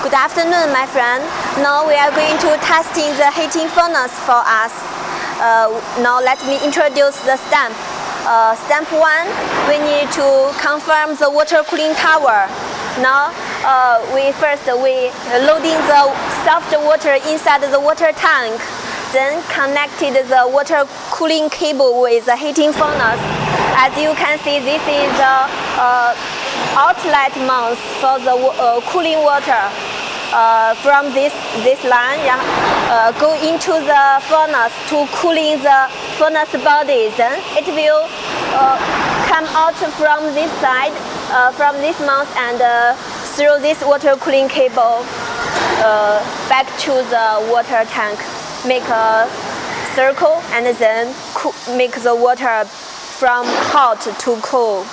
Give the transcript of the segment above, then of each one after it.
Good afternoon, my friend. Now we are going to testing the heating furnace for us. Now let me introduce the step. Step 1, we need to confirm the water cooling tower. Now we loading the soft water inside the water tank, then connected the water cooling cable with the heating furnace. As you can see, this is the outlet mount for the cooling water. From this line, go into the furnace to cooling the furnace body. Then it will come out from this side, from this mount, and through this water cooling cable back to the water tank. Make a circle and then make the water from hot to cool.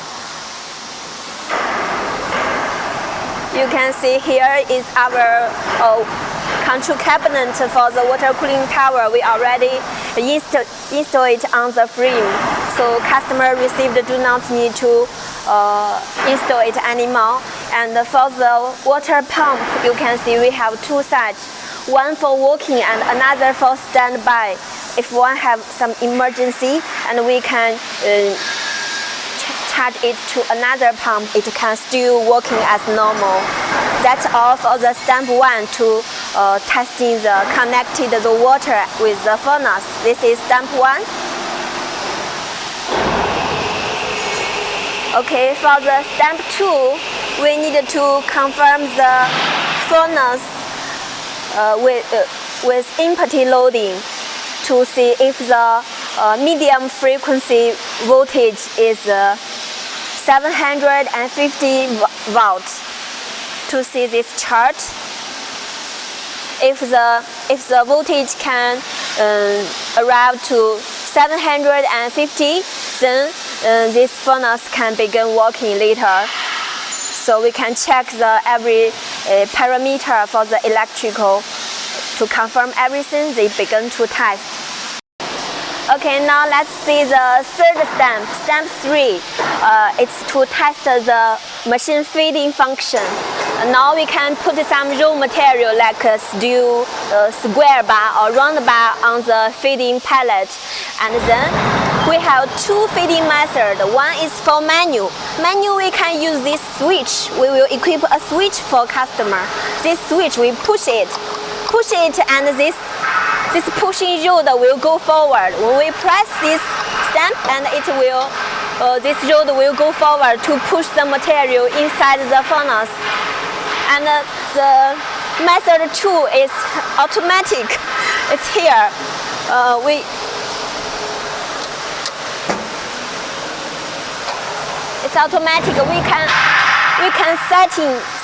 You can see here is our control cabinet for the water cooling tower. We already install it on the frame, so customer received do not need to install it anymore. And for the water pump, you can see we have two sides, one for working and another for standby. If one have some emergency and we can charge it to another pump, it can still working as normal. That's all for the step 1 to testing the connected the water with the furnace. This is step 1. Okay, for the step 2, we need to confirm the furnace with input loading to see if the medium frequency voltage is 750 volts. To see this chart, if the voltage can arrive to 750, then this furnace can begin working later. So we can check every parameter for the electrical to confirm everything. They begin to test. Okay, now let's see the third step. Step 3, it's to test the machine feeding function. Now we can put some raw material like steel, square bar or round bar on the feeding pallet. And then we have two feeding methods. One is for manual. Manual, we can use this switch. We will equip a switch for customer. This switch, we push it, and this pushing rod will go forward. When we press this stamp, and it will, this rod will go forward to push the material inside the furnace. And the method 2 is automatic. It's here. It's automatic. We can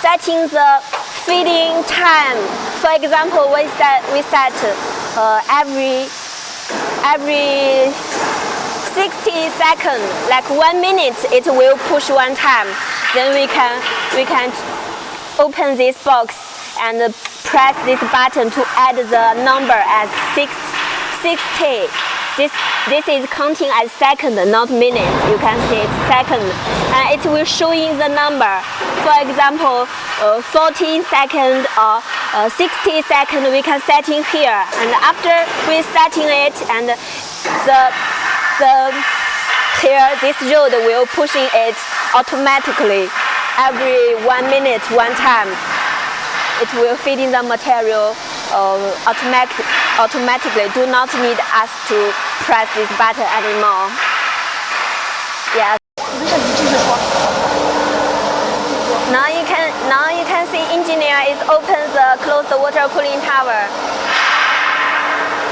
setting the feeding time. For example, we set every 60 seconds, like 1 minute, it will push one time. Then we can open this box and press this button to add the number as 60. This is counting as second, not minutes. You can see it's second, and it will showing the number. For example, 14 seconds or 60 seconds, we can set in here. And after we setting it, and here this rod will pushing it automatically every 1 minute, one time. It will feed in the material automatically. Do not need us to press this button anymore. Yes. Now you can see engineer is open the closed water cooling tower.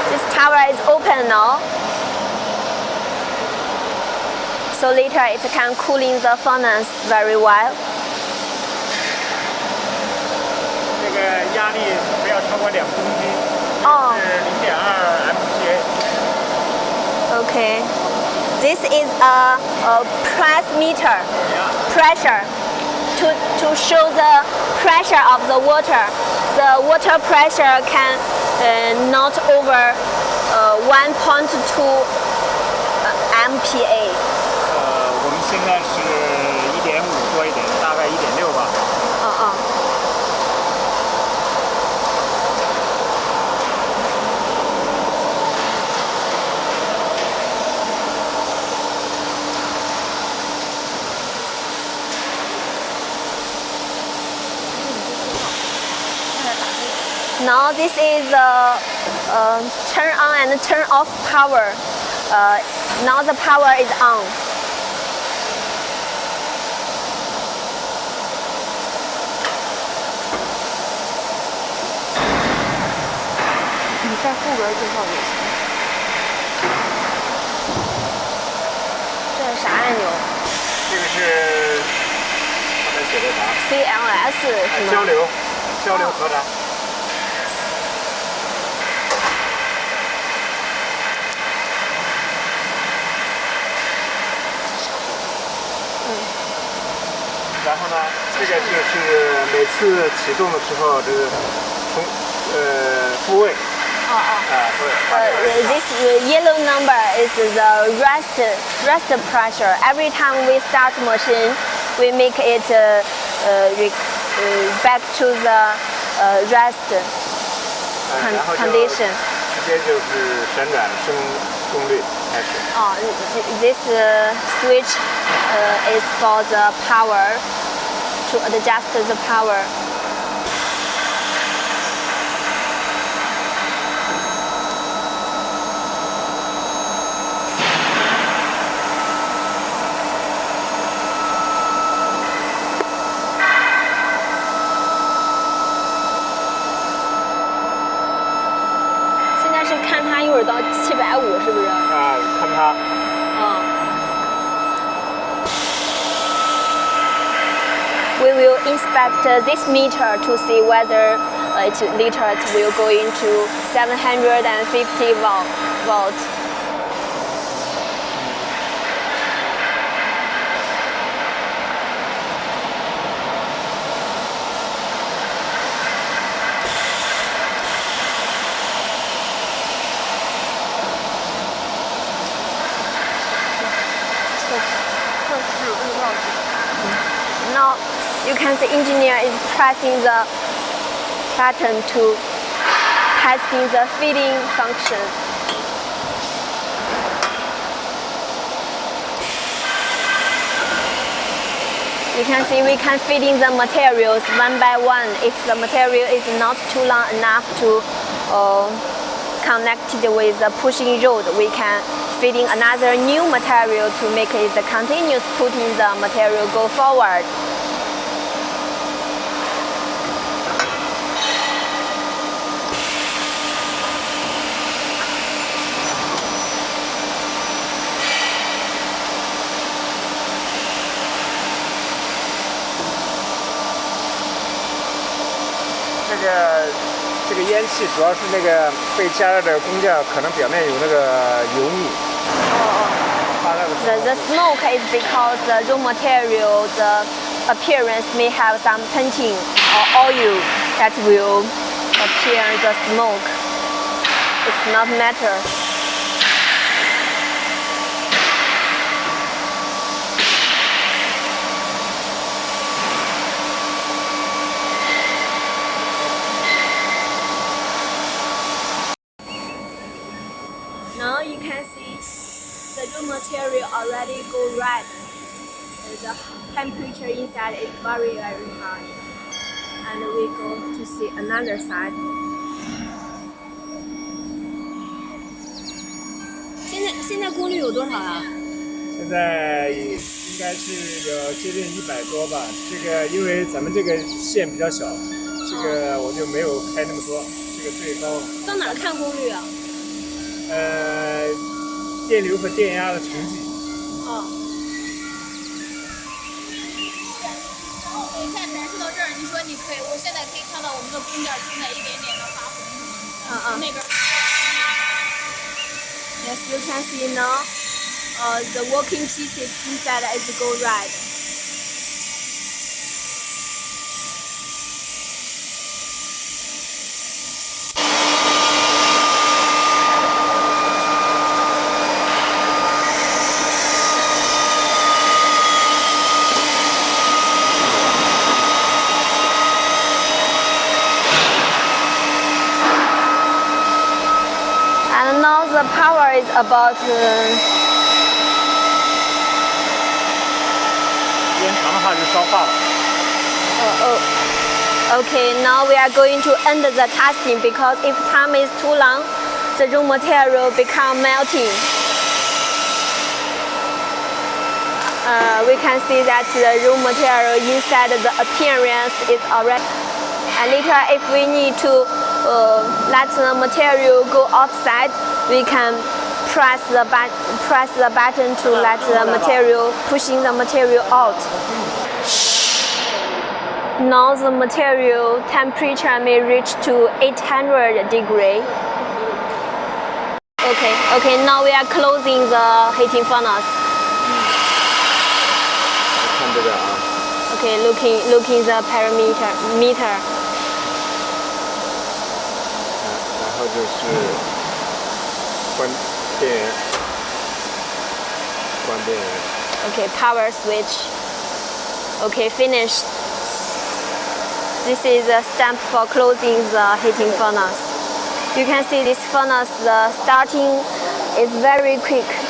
This tower is open now. So later it can cooling the furnace very well. 这个压力不要超过2公斤，是0.2 MPa。 Okay, this is a press meter, pressure, to show the pressure of the water. The water pressure can not over 1.2 MPa. 我们现在是1.5多一点，大概1.6吧。Now this is the turn on and turn off power. Now the power is on. 你在后边介绍也行。这是啥按钮？这个是上面写的啥 ？CLS 是吗？交流核燃。然后呢，这个就是每次启动的时候，这个复位。This yellow number is the rest pressure. Every time we start machine, we make it back to the rest condition. 直接就是旋转升功率开始。This switch is for the power to adjust the power. 是看它一会儿到750，是不是？看它。We will inspect this meter to see whether it will go into 750 volt. Now you can see engineer is pressing the button to testing the feeding function. You can see we can feed in the materials one by one. If the material is not too long enough to connect it with the pushing rod, we can feed in another new material to make it the continuous putting the material go forward.这个烟气主要是那个被加热的工件可能表面有那个油腻。The smoke is because the raw material, the appearance may have some painting or oil that will appear the smoke. It's not matter. Now you can see the raw material already go red. The temperature inside is very high. And we go to see another side. 现在功率有多少啊？现在应该是有接近100多吧。这个因为咱们这个线比较小，这个我就没有开那么多，这个最高。到哪儿看功率啊？电流和电压的成绩。然后等一下展示到这儿，你说你可以，我现在可以看到我们的工件正在一点点的发红。那边。Yes, you can see now. The working pieces inside is go red. And now the power is about 延长的话就烧化了。Okay, now we are going to end the testing because if time is too long, the raw material become melting. We can see that the raw material inside the appearance is already. And later, if we need to let the material go outside, we can press the button to let the material, pushing the material out. Now the material temperature may reach to 800 degrees. Okay, now we are closing the heating furnace. 看这个啊。 Okay, looking the meter. 然后就是关电源，关电源。 Okay, power switch. Okay, finished. This is a stamp for closing the heating furnace. You can see this furnace, the starting is very quick.